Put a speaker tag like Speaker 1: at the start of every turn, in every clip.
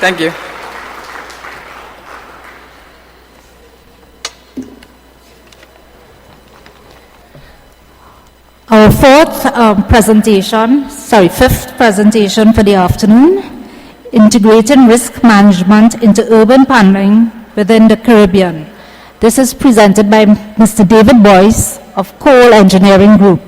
Speaker 1: Thank you.
Speaker 2: Our fifth presentation for the afternoon, Integrating Risk Management into Urban Planning within the Caribbean. This is presented by Mr. David Boyce of Coal Engineering Group.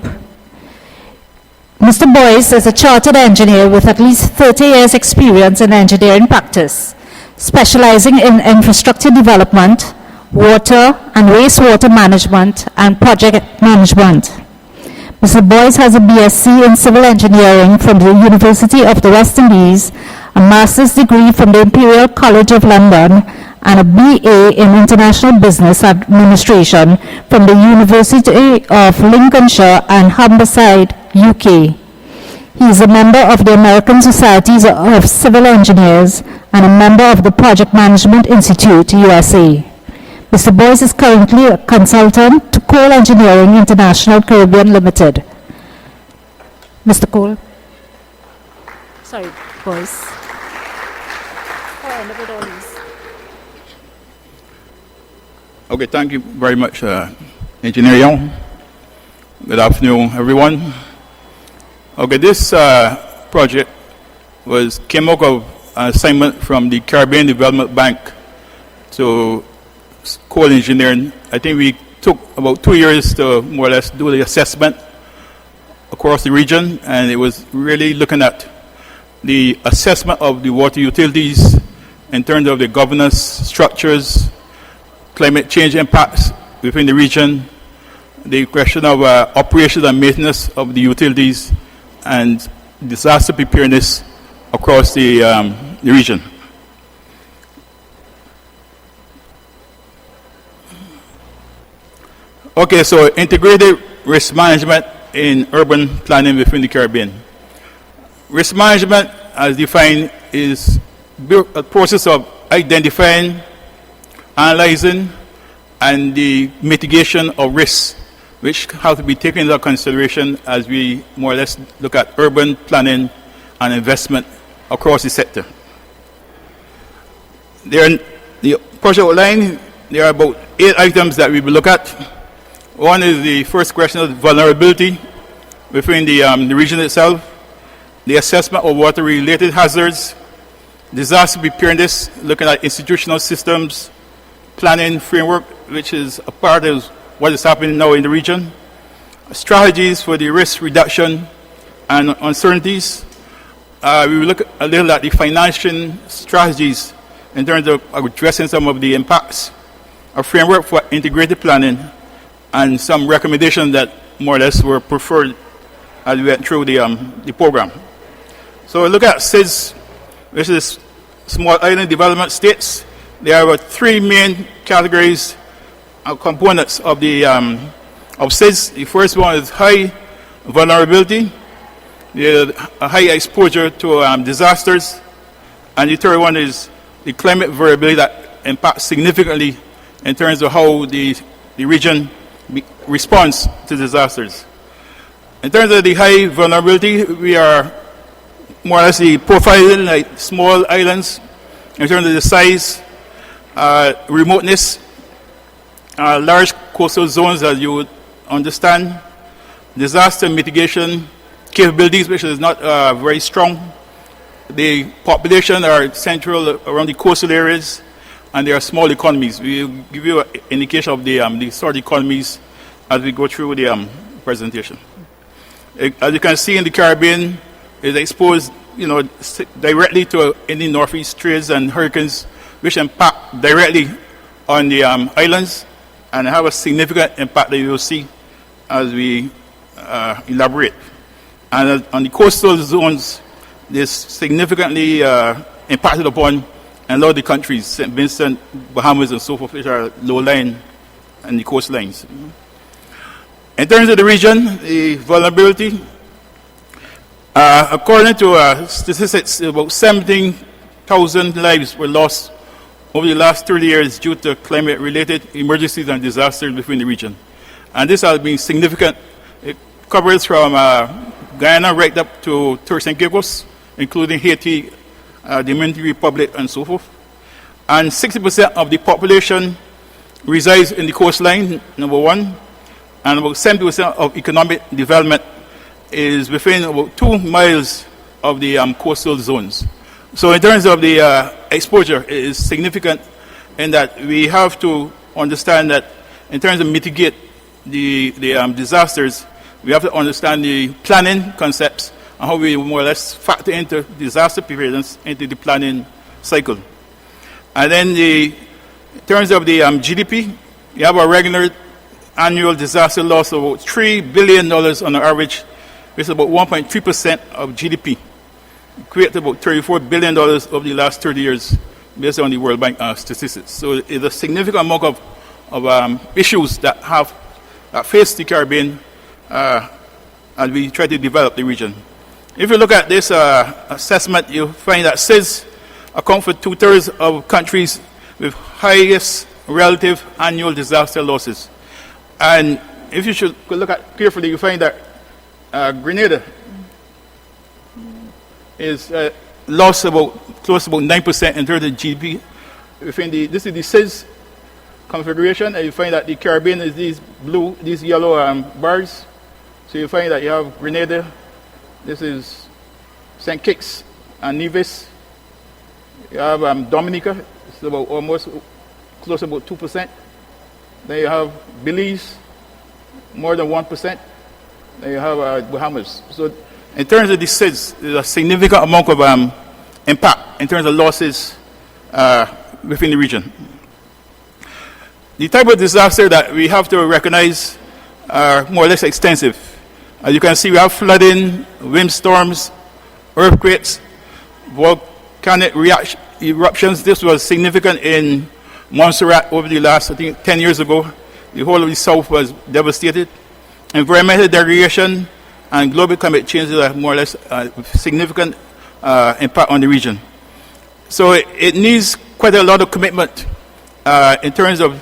Speaker 2: Mr. Boyce is a chartered engineer with at least 30 years experience in engineering practice, specializing in infrastructure development, water and wastewater management, and project management. Mr. Boyce has a BSc in Civil Engineering from the University of the West Indies, a master's degree from the Imperial College of London, and a BA in International Business Administration from the University of Lincolnshire and Humberside, UK. He is a member of the American Society of Civil Engineers and a member of the Project Management Institute, USA. Mr. Boyce is currently a consultant to Coal Engineering International Caribbean Limited. Mr. Cole. Sorry, Boyce.
Speaker 3: Okay, thank you very much, Engineer Young. Good afternoon, everyone. Okay, this project came out of an assignment from the Caribbean Development Bank to Coal Engineering. I think we took about 2 years to more or less do the assessment across the region, and it was really looking at the assessment of the water utilities in terms of the governance structures, climate change impacts within the region, the question of operations and maintenance of the utilities, and disaster preparedness across the region. Okay, so integrated risk management in urban planning within the Caribbean. Risk management, as defined, is a process of identifying, analyzing, and the mitigation of risks, which have to be taken into consideration as we more or less look at urban planning and investment across the sector. The project outline, there are about 8 items that we will look at. One is the first question of vulnerability within the region itself, the assessment of water-related hazards, disaster preparedness, looking at institutional systems, planning framework, which is a part of what is happening now in the region, strategies for the risk reduction and uncertainties. We will look a little at the financial strategies in terms of addressing some of the impacts, a framework for integrated planning, and some recommendations that more or less were preferred as we went through the program. So we look at SIDS, which is Small Island Development States. There are about 3 main categories of components of of SIDS. The first one is high vulnerability, a high exposure to disasters, and the third one is the climate variability that impacts significantly in terms of how the region responds to disasters. In terms of the high vulnerability, we are more or less profiling like small islands in terms of the size, remoteness, large coastal zones, as you would understand, disaster mitigation capabilities, which is not very strong. The population are central around the coastal areas, and there are small economies. We will give you an indication of the sort of economies as we go through the presentation. As you can see in the Caribbean, is exposed, directly to any northeast trades and hurricanes, which impact directly on the islands and have a significant impact that you will see as we elaborate. And on the coastal zones, this significantly impacted upon and a lot of the countries, St. Vincent, Bahamas, and so forth, which are low-lying and the coastlines. In terms of the region, the vulnerability, according to statistics, about 17,000 lives were lost over the last 30 years due to climate-related emergencies and disasters within the region. And this has been significant. It covers from Guyana right up to Turks and Caicos, including Haiti Dominican Republic, and so forth. And 60% of the population resides in the coastline, number one, and about 70% of economic development is within about 2 miles of the coastal zones. So in terms of the exposure, it is significant in that we have to understand that in terms of mitigate the disasters, we have to understand the planning concepts and how we more or less factor into disaster preparedness into the planning cycle. And then in terms of the GDP, we have a regular annual disaster loss of about $3 billion on average, which is about 1.3% of GDP. It creates about $34 billion over the last 30 years based on the World Bank statistics. So it's a significant amount of issues that face the Caribbean as we try to develop the region. If you look at this assessment, you'll find that SIDS account for 2/3 of countries with highest relative annual disaster losses. And if you should look at carefully, you find that Grenada is lost close to about 9% in terms of GDP. This is the SIDS configuration, and you find that the Caribbean is these yellow bars. So you find that you have Grenada, this is St. Kitts and Nevis. You have Dominica, it's about almost close to about 2%. Then you have Belize, more than 1%. Then you have Bahamas. So in terms of the SIDS, there's a significant amount of impact in terms of losses within the region. The type of disaster that we have to recognize are more or less extensive. As you can see, we have flooding, windstorms, earthquakes, volcanic eruptions. This was significant in Montserrat over the last, I think, 10 years ago. The whole of the south was devastated. Environmental degradation and global climate change are more or less significant impact on the region. So it needs quite a lot of commitment in terms of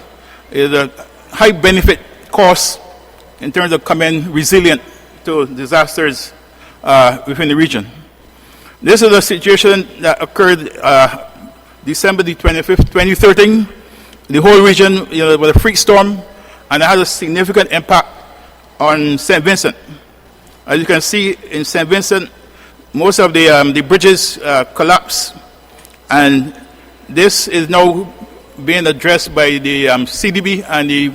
Speaker 3: the high benefit costs in terms of coming resilient to disasters within the region. This is a situation that occurred December the 25th, 2013. The whole region was a freak storm, and it had a significant impact on St. Vincent. As you can see, in St. Vincent, most of the bridges collapsed, and this is now being addressed by the CDB and the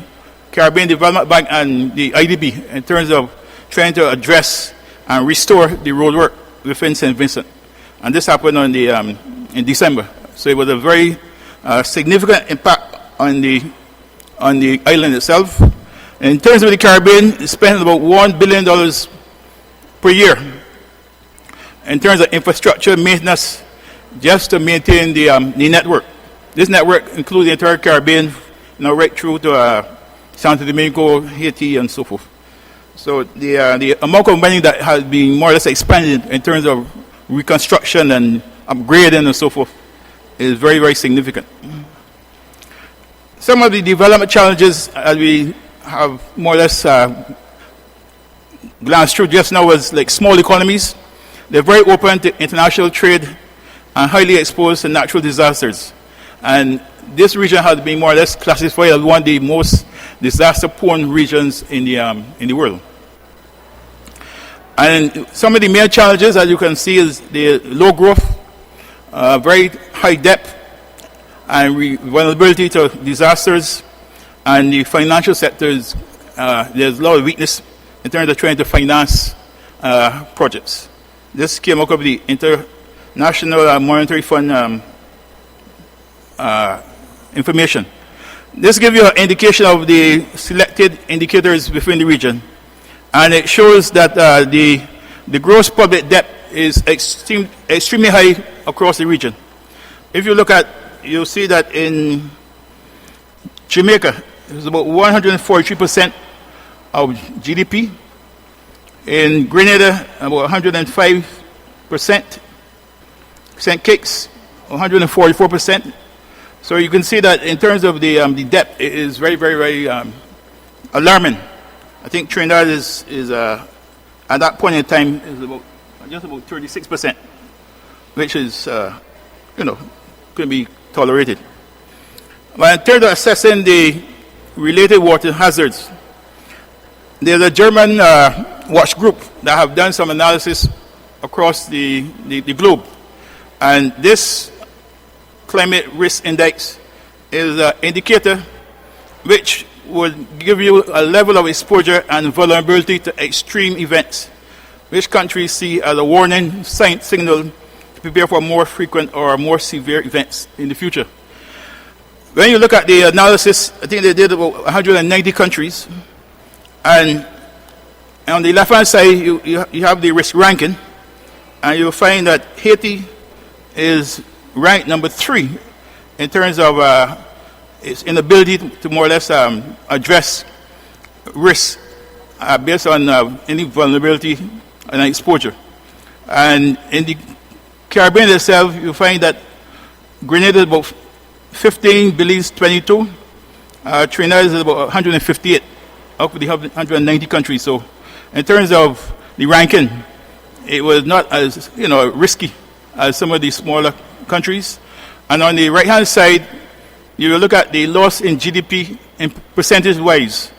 Speaker 3: Caribbean Development Bank and the IDB in terms of trying to address and restore the roadwork within St. Vincent. And this happened in December. So it was a very significant impact on the island itself. In terms of the Caribbean, it's spending about $1 billion per year in terms of infrastructure maintenance just to maintain the network. This network includes the entire Caribbean, right through to Santo Domingo, Haiti, and so forth. So the amount of money that has been more or less expanded in terms of reconstruction and upgrading and so forth is very, very significant. Some of the development challenges, as we have more or less glanced through just now, was like small economies. They're very open to international trade and highly exposed to natural disasters. And this region has been more or less classified as one of the most disaster-prone regions in the world. And some of the main challenges, as you can see, is the low growth, very high debt, and vulnerability to disasters, and the financial sectors. There's a lot of weakness in terms of trying to finance projects. This came out of the International Monetary Fund information. This gives you an indication of the selected indicators within the region, and it shows that the gross public debt is extremely high across the region. If you look at, you'll see that in Jamaica, it's about 143% of GDP. In Grenada, about 105%. St. Kitts, 144%. So you can see that in terms of the debt, it is very, very, very alarming. I think Trinidad is at that point in time is just about 36%, which is couldn't be tolerated. But in terms of assessing the related water hazards, there's a German watch group that have done some analysis across the globe. And this climate risk index is an indicator which would give you a level of exposure and vulnerability to extreme events, which countries see as a warning signal to prepare for more frequent or more severe events in the future. When you look at the analysis, I think they did about 190 countries, and on the left-hand side, you have the risk ranking, and you'll find that Haiti is ranked number 3 in terms of its inability to more or less address risk based on any vulnerability and exposure. And in the Caribbean itself, you find that Grenada is about 15, Belize 22, Trinidad is about 158 out of the 190 countries. So in terms of the ranking, it was not as risky as some of the smaller countries. And on the right-hand side, you will look at the loss in GDP in percentage-wise.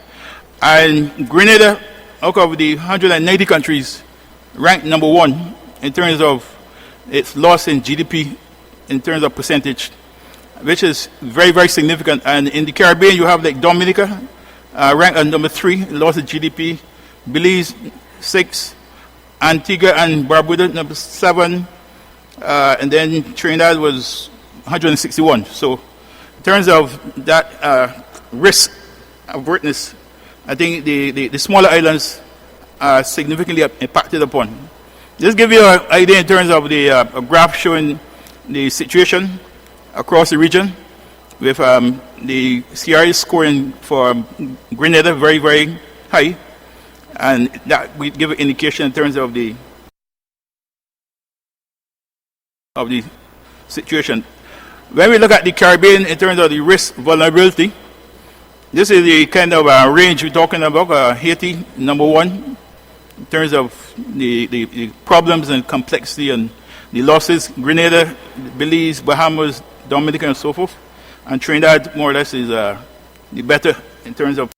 Speaker 3: And Grenada, out of the 190 countries, ranked number 1 in terms of its loss in GDP in terms of percentage, which is very, very significant. And in the Caribbean, you have like Dominica, ranked at number 3, loss in GDP, Belize 6, Antigua and Barbuda number 7, and then Trinidad was 161. So in terms of that risk avertness, I think the smaller islands are significantly impacted upon. Just give you an idea in terms of the a graph showing the situation across the region, with the CRE scoring for Grenada very, very high, and that we give an indication in terms of the situation. When we look at the Caribbean in terms of the risk vulnerability, this is the kind of range we're talking about. Haiti, number 1, in terms of the problems and complexity and the losses. Grenada, Belize, Bahamas, Dominica, and so forth. And Trinidad, more or less, is the better in terms of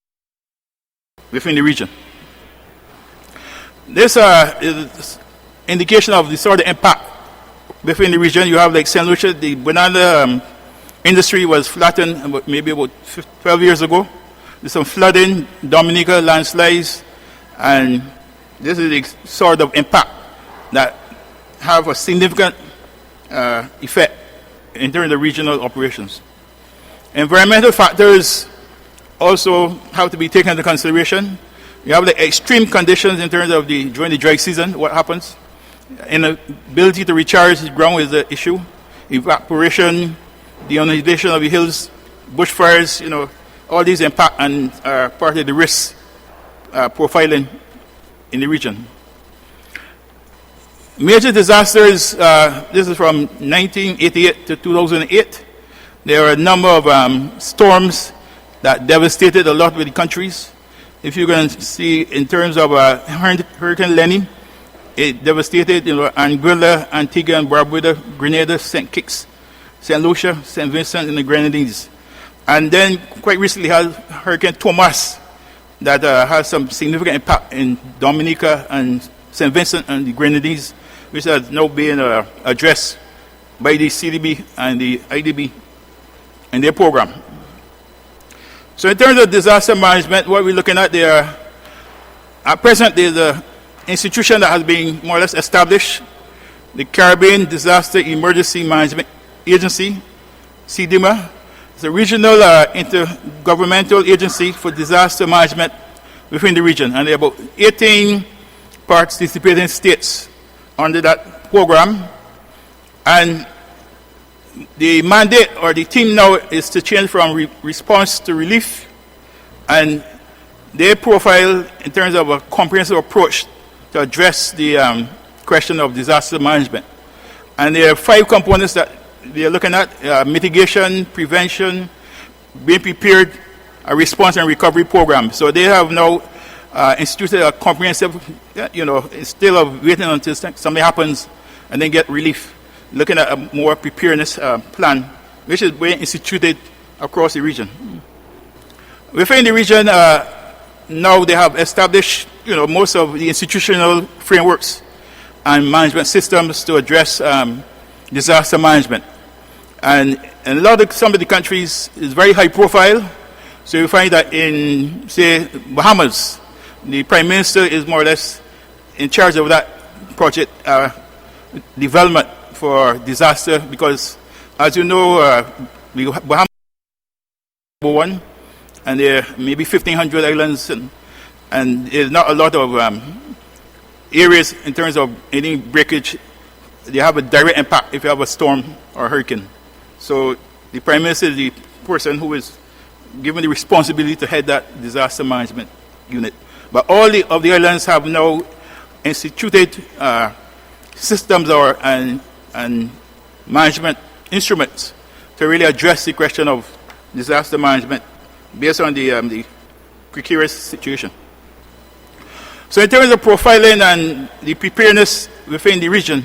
Speaker 3: within the region. This is indication of the sort of impact within the region. You have like St. Lucia, the banana industry was flattened maybe about 12 years ago. There's some flooding, Dominica, landslides, and this is the sort of impact that have a significant effect in terms of regional operations. Environmental factors also have to be taken into consideration. You have the extreme conditions in terms of during the dry season, what happens. Inability to recharge the ground is the issue. Evaporation, the inundation of the hills, bushfires, all these impact and are part of the risk profiling in the region. Major disasters, this is from 1988 to 2008. There are a number of storms that devastated a lot of the countries. If you're going to see in terms of Hurricane Lenny, it devastated Anguilla, Antigua and Barbuda, Grenada, St. Kitts, St. Lucia, St. Vincent and the Grenadines. And then quite recently had Hurricane Thomas that has some significant impact in Dominica and St. Vincent and the Grenadines, which has now been addressed by the CDB and the IDB in their program. So in terms of disaster management, what we're looking at there, at present there's an institution that has been more or less established, the Caribbean Disaster Emergency Management Agency, CDEMA. It's a regional intergovernmental agency for disaster management within the region, and there are about 18 participating states under that program. And the mandate or the team now is to change from response to relief, and they profile in terms of a comprehensive approach to address the question of disaster management. And there are 5 components that they are looking at: mitigation, prevention, being prepared, a response and recovery program. So they have now instituted a comprehensive, instead of waiting until something happens and then get relief. looking at a more preparedness plan, which is being instituted across the region. Within the region, now they have established, most of the institutional frameworks and management systems to address disaster management. And some of the countries is very high profile. So you find that in, say, Bahamas, the Prime Minister is more or less in charge of that project development for disaster, because, as you know, Bahamas is number one, and there are maybe 1,500 islands, and there's not a lot of areas in terms of any breakage. They have a direct impact if you have a storm or hurricane. So the Prime Minister is the person who is given the responsibility to head that disaster management unit. But all of the islands have now instituted systems and management instruments to really address the question of disaster management based on the precarious situation. So in terms of profiling and the preparedness within the region,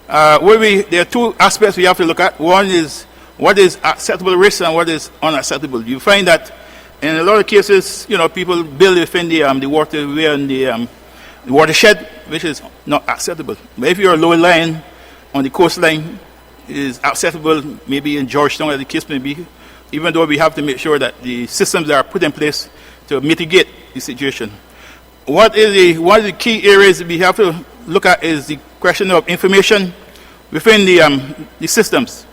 Speaker 3: there are two aspects we have to look at. One is what is acceptable risk and what is unacceptable. You find that in a lot of cases, people build within the waterway and the watershed, which is not acceptable. But if you're low-lying on the coastline, it is acceptable, maybe in Georgetown, as the case may be, even though we have to make sure that the systems are put in place to mitigate the situation. One of the key areas we have to look at is the question of information within the systems.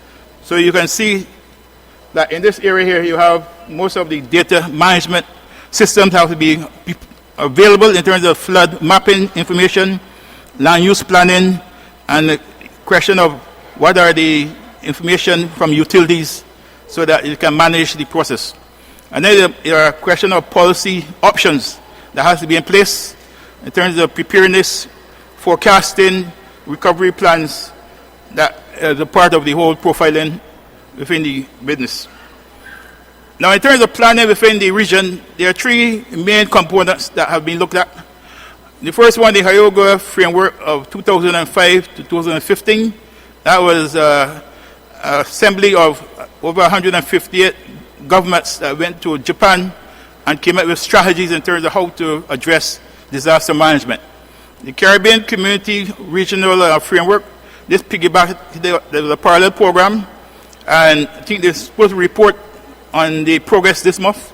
Speaker 3: So you can see that in this area here, you have most of the data management systems have to be available in terms of flood mapping information, land use planning, and the question of what are the information from utilities so that you can manage the process. And then there are a question of policy options that has to be in place in terms of preparedness, forecasting, recovery plans that is a part of the whole profiling within the business. Now, in terms of planning within the region, there are three main components that have been looked at. The first one, the Hyogo framework of 2005 to 2015. That was an assembly of over 158 governments that went to Japan and came up with strategies in terms of how to address disaster management. The Caribbean Community Regional Framework, this piggybacked, there was a parallel program, and I think they're supposed to report on the progress this month.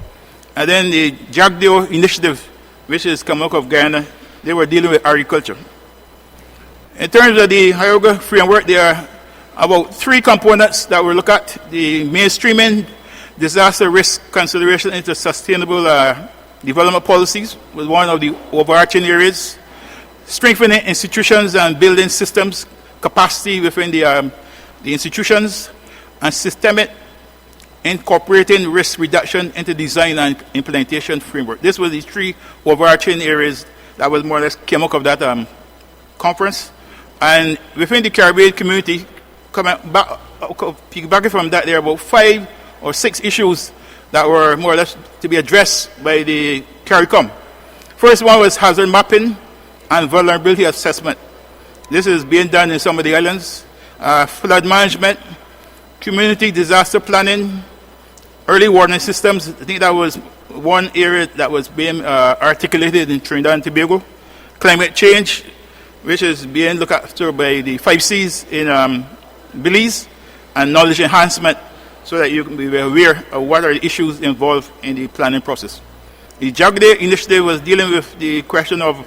Speaker 3: And then the Jagdeo Initiative, which is coming out of Guyana, they were dealing with agriculture. In terms of the Hyogo framework, there are about three components that we look at. The mainstreaming disaster risk consideration into sustainable development policies was one of the overarching areas. Strengthening institutions and building systems capacity within the institutions, and systemic incorporating risk reduction into design and implementation framework. This was the three overarching areas that was more or less came out of that conference. And within the Caribbean community, piggybacking from that, there are about 5 or 6 issues that were more or less to be addressed by the CARICOM. First one was hazard mapping and vulnerability assessment. This is being done in some of the islands. Flood management, community disaster planning, early warning systems. I think that was one area that was being articulated in Trinidad and Tobago. Climate change, which is being looked after by the 5 Cs in Belize, and knowledge enhancement, so that you can be aware of what are the issues involved in the planning process. The Jagdeo Initiative was dealing with the question of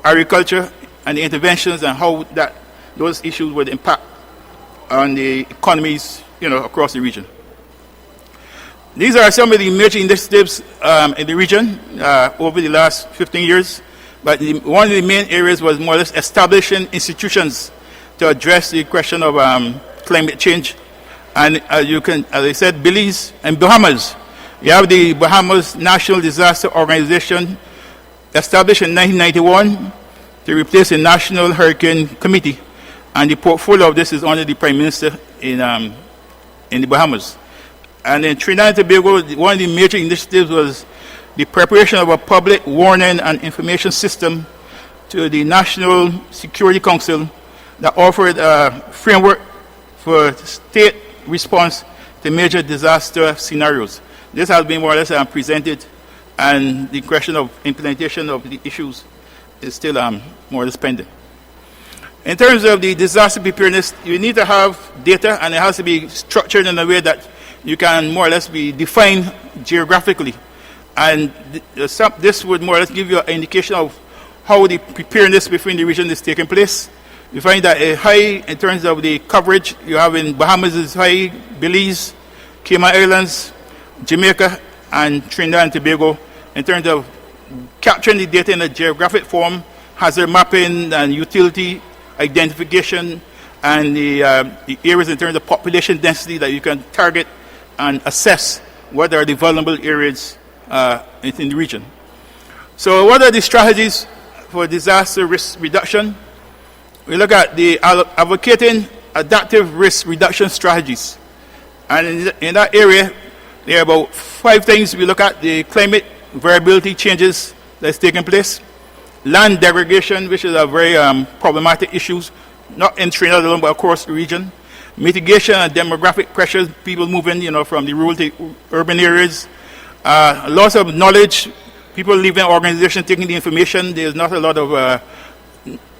Speaker 3: agriculture and the interventions and how those issues would impact on the economies, across the region. These are some of the major initiatives in the region over the last 15 years. But one of the main areas was more or less establishing institutions to address the question of climate change. And as I said, Belize and Bahamas. You have the Bahamas National Disaster Organization, established in 1991 to replace the National Hurricane Committee. And the portfolio of this is under the Prime Minister in the Bahamas. And in Trinidad and Tobago, one of the major initiatives was the preparation of a public warning and information system to the National Security Council that offered a framework for state response to major disaster scenarios. This has been more or less presented, and the question of implementation of the issues is still more or less pending. In terms of the disaster preparedness, you need to have data, and it has to be structured in a way that you can more or less be defined geographically. And this would more or less give you an indication of how the preparedness between the region is taking place. You find that a high in terms of the coverage you have in Bahamas is high, Belize, Cayman Islands, Jamaica, and Trinidad and Tobago. In terms of capturing the data in a geographic form, hazard mapping and utility identification, and the areas in terms of population density that you can target and assess what are the vulnerable areas in the region. So what are the strategies for disaster risk reduction? We look at the advocating adaptive risk reduction strategies. And in that area, there are about 5 things we look at: the climate variability changes that's taking place, land degradation, which is a very problematic issue, not in Trinidad alone, but across the region, mitigation and demographic pressures, people moving from the rural to urban areas, loss of knowledge, people leaving organizations, taking the information. There's not a lot of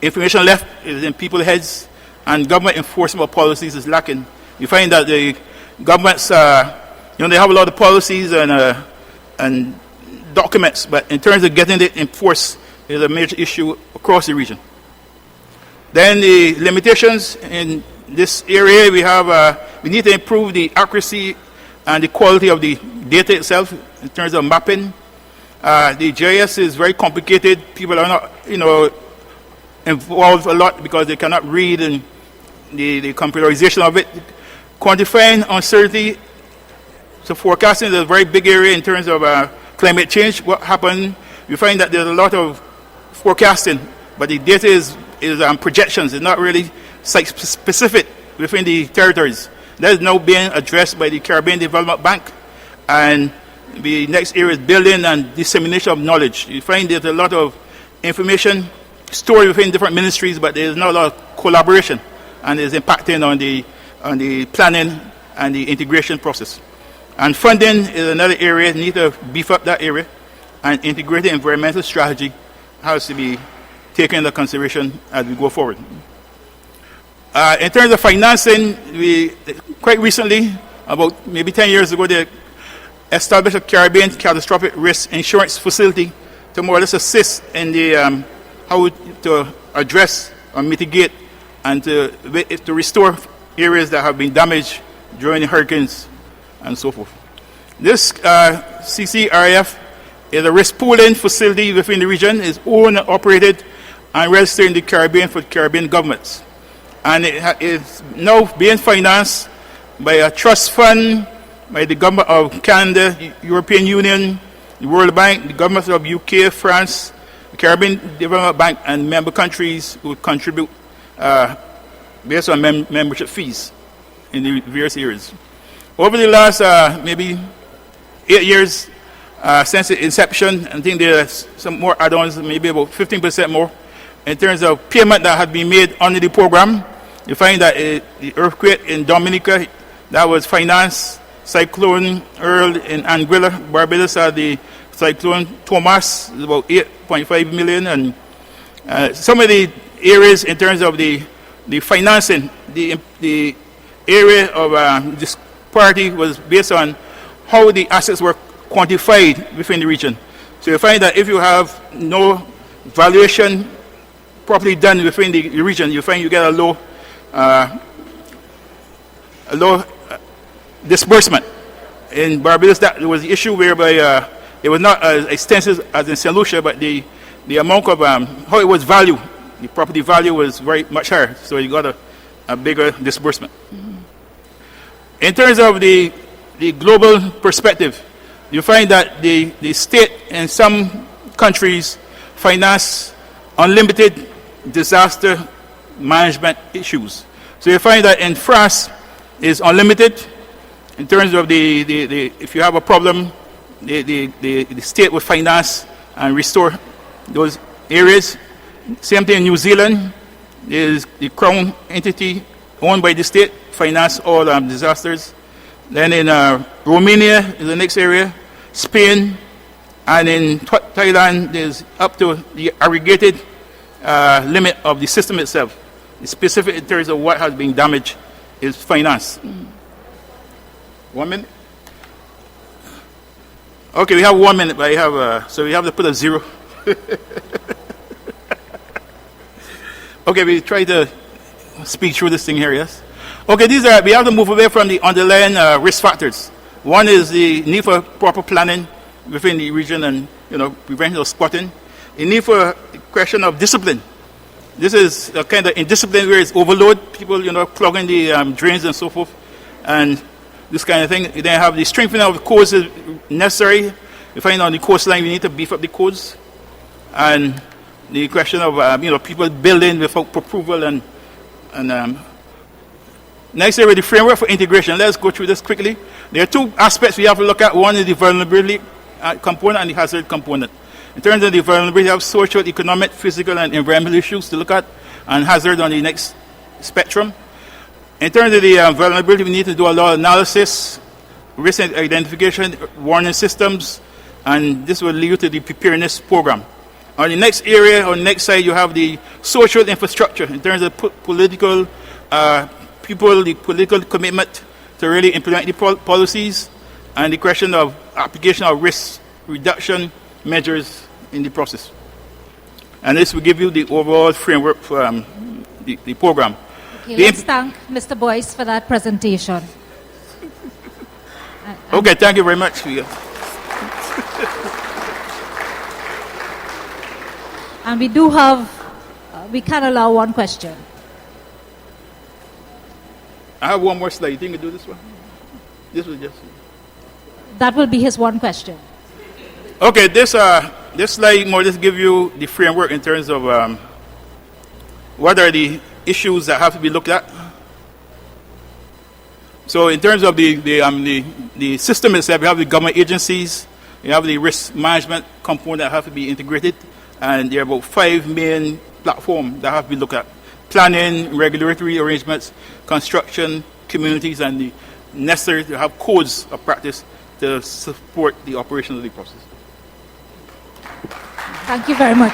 Speaker 3: information left in people's heads, and government enforcement of policies is lacking. You find that the governments, they have a lot of policies and documents, but in terms of getting it enforced is a major issue across the region. Then the limitations in this area, we need to improve the accuracy and the quality of the data itself in terms of mapping. The GIS is very complicated. People are not, involved a lot because they cannot read and the computerization of it. Quantifying uncertainty. So forecasting is a very big area in terms of climate change. What happened? You find that there's a lot of forecasting, but the data is projections. It's not really site-specific within the territories. That is now being addressed by the Caribbean Development Bank, and the next area is building and dissemination of knowledge. You find there's a lot of information stored within different ministries, but there's not a lot of collaboration, and it's impacting on the planning and the integration process. And funding is another area. You need to beef up that area, and integrated environmental strategy has to be taken into consideration as we go forward. In terms of financing, we quite recently, about maybe 10 years ago, they established a Caribbean catastrophic risk insurance facility to more or less assist in the how to address or mitigate and to restore areas that have been damaged during the hurricanes and so forth. This CCRF is a risk pooling facility within the region. It's owned and operated and registered in the Caribbean for Caribbean governments. And it is now being financed by a trust fund, by the government of Canada, the European Union, the World Bank, the governments of UK, France, the Caribbean Development Bank, and member countries who contribute based on membership fees in the various areas. Over the last maybe 8 years since its inception, I think there are some more add-ons, maybe about 15% more, in terms of payment that had been made under the program. You find that the earthquake in Dominica, that was financed. Cyclone Earl in Anguilla, Barbados, had the Cyclone Thomas, about 8.5 million. And some of the areas in terms of the financing, the area of this party was based on how the assets were quantified within the region. So you find that if you have no valuation properly done within the region, you find you get a low disbursement. In Barbados, that was the issue whereby it was not as extensive as in St. Lucia, but the amount of how it was valued, the property value was very much higher, so you got a bigger disbursement. In terms of the global perspective, you find that the state in some countries finance unlimited disaster management issues. So you find that in France is unlimited in terms of if you have a problem, the state will finance and restore those areas. Same thing in New Zealand, is the crown entity owned by the state finance all disasters. Then in Romania is the next area, Spain, and in Thailand there's up to the aggregated limit of the system itself. The specific in terms of what has been damaged is finance. 1 minute. Okay, we have 1 minute, but so we have to put a 0. Okay, we try to speak through this thing here, yes? Okay, we have to move away from the underlying risk factors. One is the need for proper planning within the region and, prevention of squatting. The need for a question of discipline. This is a kind of indiscipline where it's overload, people, clogging the drains and so forth, and this kind of thing. You then have the strengthening of the codes is necessary. We find on the coastline we need to beef up the codes. And the question of, people building without approval and next area, the framework for integration. Let's go through this quickly. There are two aspects we have to look at. One is the vulnerability component and the hazard component. In terms of the vulnerability, we have social, economic, physical, and environmental issues to look at, and hazard on the next spectrum. In terms of the vulnerability, we need to do a lot of analysis, risk identification, warning systems, and this will lead to the preparedness program. On the next area, on the next side, you have the social infrastructure in terms of political people, the political commitment to really implement the policies, and the question of application of risk reduction measures in the process. And this will give you the overall framework for the program.
Speaker 2: Okay, let's thank Mr. Boyce for that presentation.
Speaker 3: Okay, thank you very much.
Speaker 2: And we do have, we can allow one question.
Speaker 3: I have one more slide. You think you can do this one? This was just...
Speaker 2: That will be his one question.
Speaker 3: Okay, this slide more just give you the framework in terms of what are the issues that have to be looked at. So in terms of the system itself, we have the government agencies, we have the risk management component that have to be integrated, and there are about 5 main platforms that have to be looked at. Planning, regulatory arrangements, construction, communities, and the necessary to have codes of practice to support the operation of the process.
Speaker 2: Thank you very much.